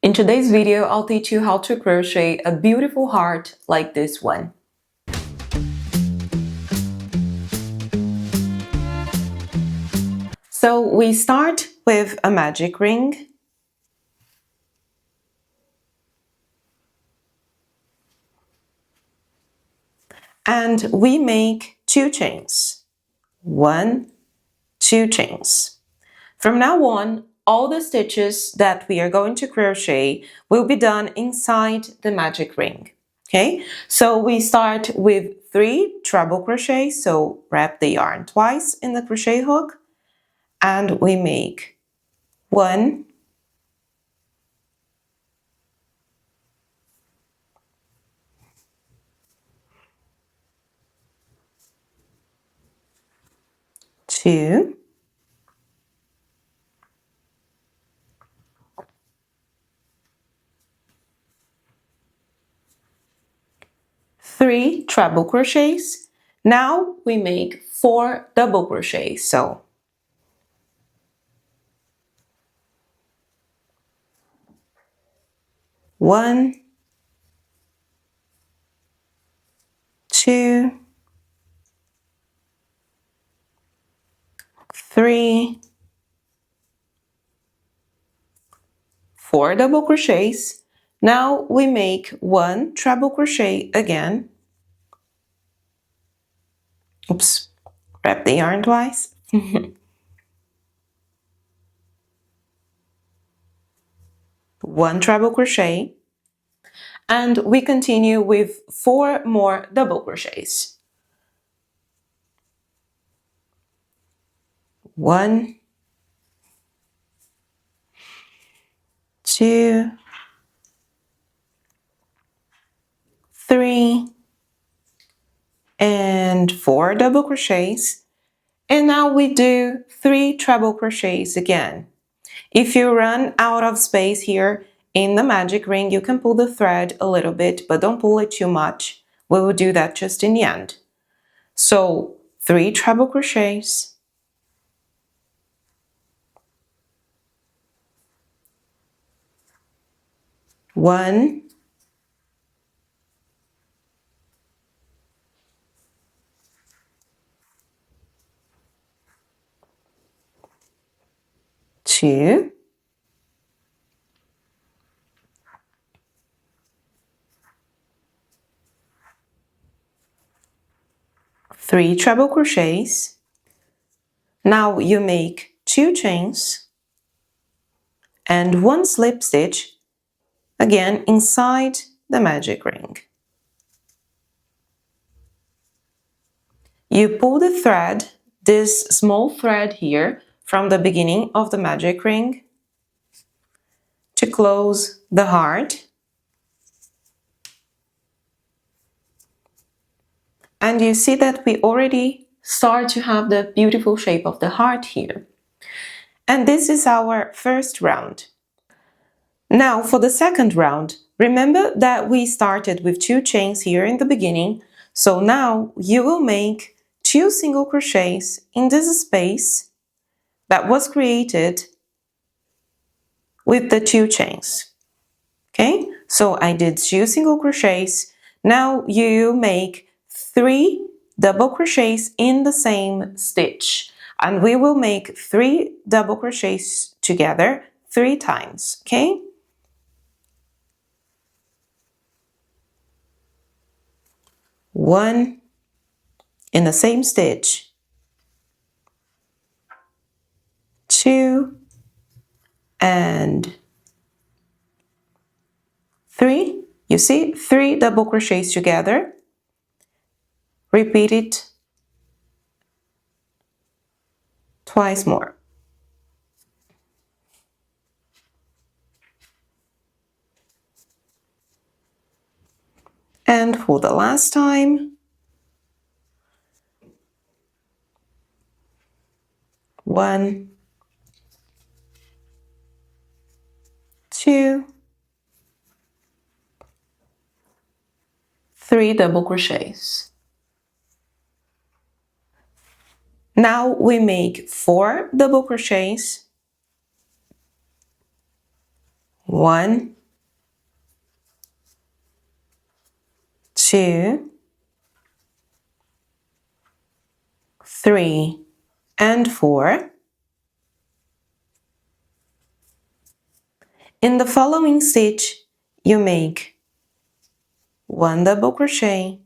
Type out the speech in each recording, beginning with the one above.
In today's video, I'll teach you how to crochet a beautiful heart like this one. So we start with a magic ring. And we make 2 chains. 1, 2 chains. From now on, all the stitches that we are going to crochet will be done inside the magic ring. Okay, so we start with 3 treble crochets, so wrap the yarn twice in the crochet hook, and we make 1, 2, 3 treble crochets. Now we make 4 double crochets, so 1, 2, 3, 4 double crochets. Now we make 1 treble crochet again. Oops, wrap the yarn twice. 1 treble crochet, and we continue with 4 more double crochets. 1, 2, 3, and 4 double crochets. And now we do 3 treble crochets again. If you run out of space here in the magic ring, you can pull the thread a little bit, but don't pull it too much. We will do that just in the end. So 3 treble crochets, 1, 2, 3 treble crochets. Now you make 2 chains and 1 slip stitch, again inside the magic ring. You pull the thread, this small thread here, from the beginning of the magic ring to close the heart. And you see that we already start to have the beautiful shape of the heart here. And this is our first round. Now for the second round, remember that we started with 2 chains here in the beginning. So now you will make 2 single crochets in this space that was created with the 2 chains. Okay, so I did 2 single crochets. Now you make 3 double crochets in the same stitch, and we will make 3 double crochets together 3 times. Okay, one in the same stitch, 2, and 3. You see, 3 double crochets together. Repeat it twice more. And for the last time, 1, 2, 3 double crochets. Now we make 4 double crochets. 1, 2, 3, and 4. In the following stitch, you make 1 double crochet,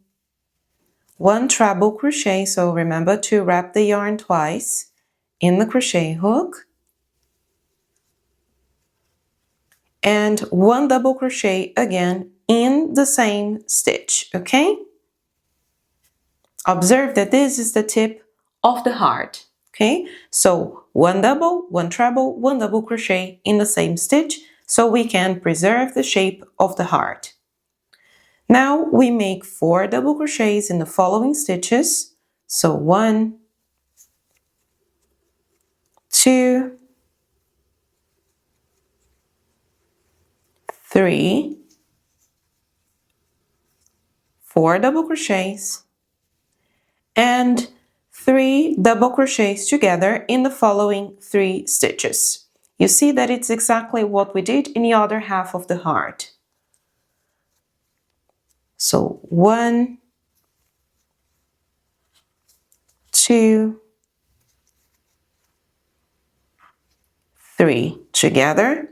1 treble crochet, so remember to wrap the yarn twice in the crochet hook, and 1 double crochet again in the same stitch, okay? Observe that this is the tip of the heart, okay? So 1 double, 1 treble, 1 double crochet in the same stitch so we can preserve the shape of the heart. Now we make 4 double crochets in the following stitches. So 1, 2, 3, 4 double crochets, and 3 double crochets together in the following 3 stitches. You see that it's exactly what we did in the other half of the heart. So 1, 2, 3 together.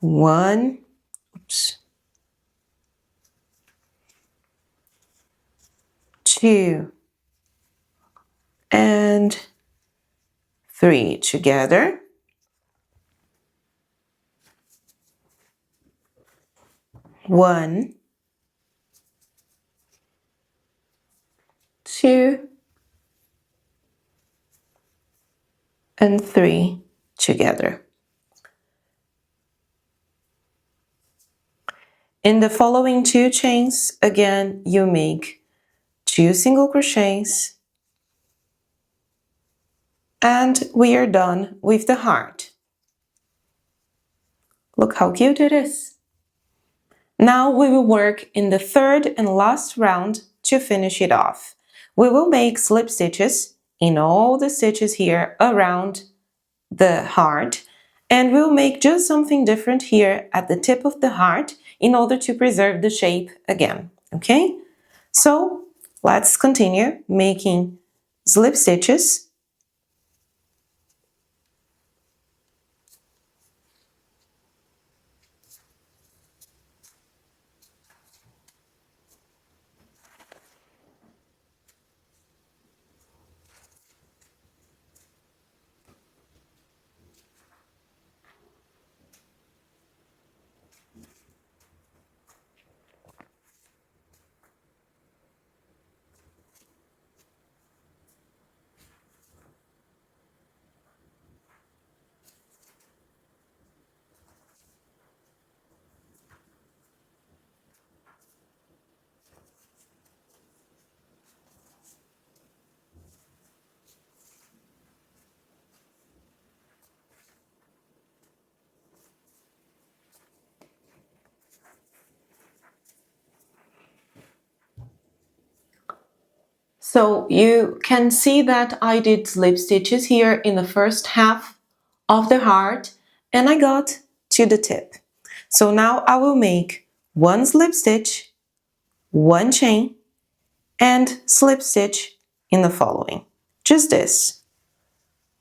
1, 2, and 3 together. 1, 2, and 3 together. In the following 2 chains, again, you make 2 single crochets, and we are done with the heart. Look how cute it is. Now we will work in the third and last round to finish it off. We will make slip stitches in all the stitches here around the heart, and we'll make just something different here at the tip of the heart in order to preserve the shape again, okay? So let's continue making slip stitches. So you can see that I did slip stitches here in the first half of the heart, and I got to the tip. So now I will make 1 slip stitch, 1 chain, and slip stitch in the following. Just this.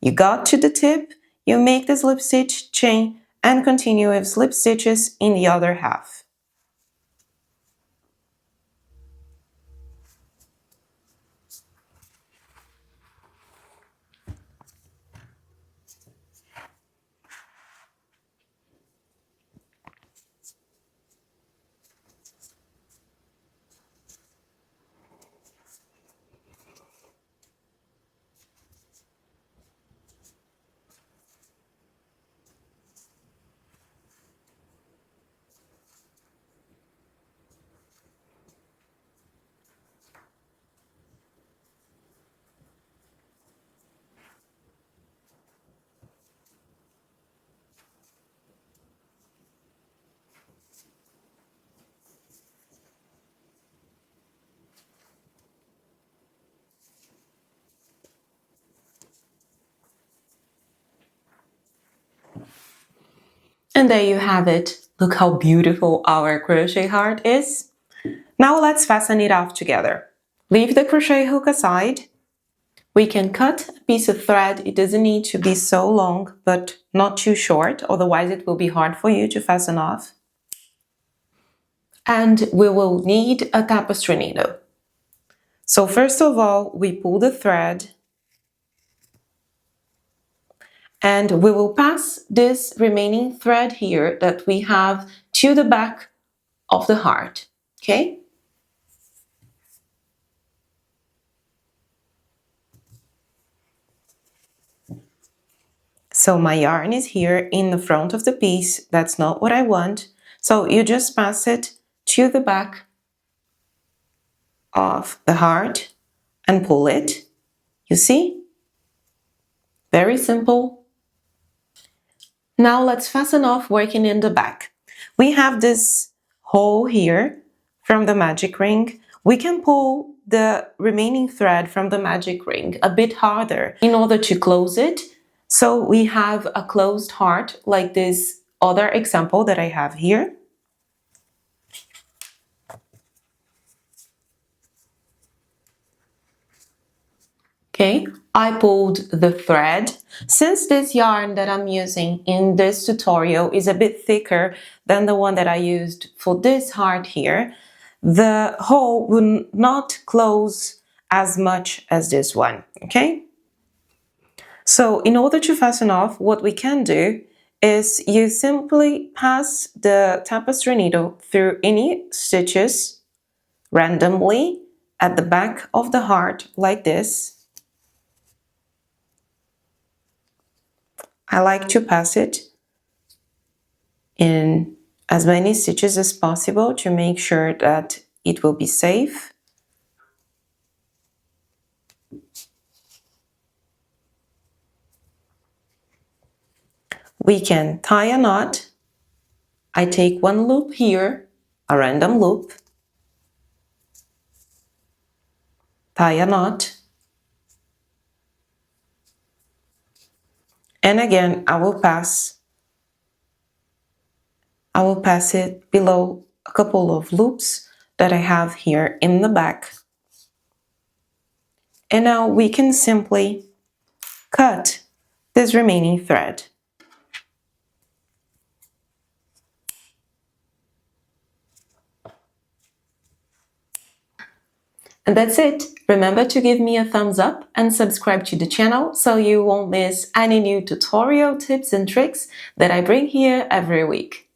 You got to the tip, you make the slip stitch, chain, and continue with slip stitches in the other half. And there you have it. Look how beautiful our crochet heart is. Now let's fasten it off together. Leave the crochet hook aside. We can cut a piece of thread. It doesn't need to be so long, but not too short, otherwise it will be hard for you to fasten off. And we will need a tapestry needle. So first of all, we pull the thread and we will pass this remaining thread here that we have to the back of the heart, okay? So my yarn is here in the front of the piece. That's not what I want. So you just pass it to the back of the heart and pull it. You see? Very simple. Now let's fasten off working in the back. We have this hole here from the magic ring. We can pull the remaining thread from the magic ring a bit harder in order to close it. So we have a closed heart like this other example that I have here. Okay, I pulled the thread. Since this yarn that I'm using in this tutorial is a bit thicker than the one that I used for this heart here, the hole will not close as much as this one, okay? So in order to fasten off, what we can do is you simply pass the tapestry needle through any stitches randomly at the back of the heart like this. I like to pass it in as many stitches as possible to make sure that it will be safe. We can tie a knot. I take one loop here, a random loop, tie a knot, and again I will pass it below a couple of loops that I have here in the back. And now we can simply cut this remaining thread. And that's it. Remember to give me a thumbs up and subscribe to the channel so you won't miss any new tutorial tips and tricks that I bring here every week.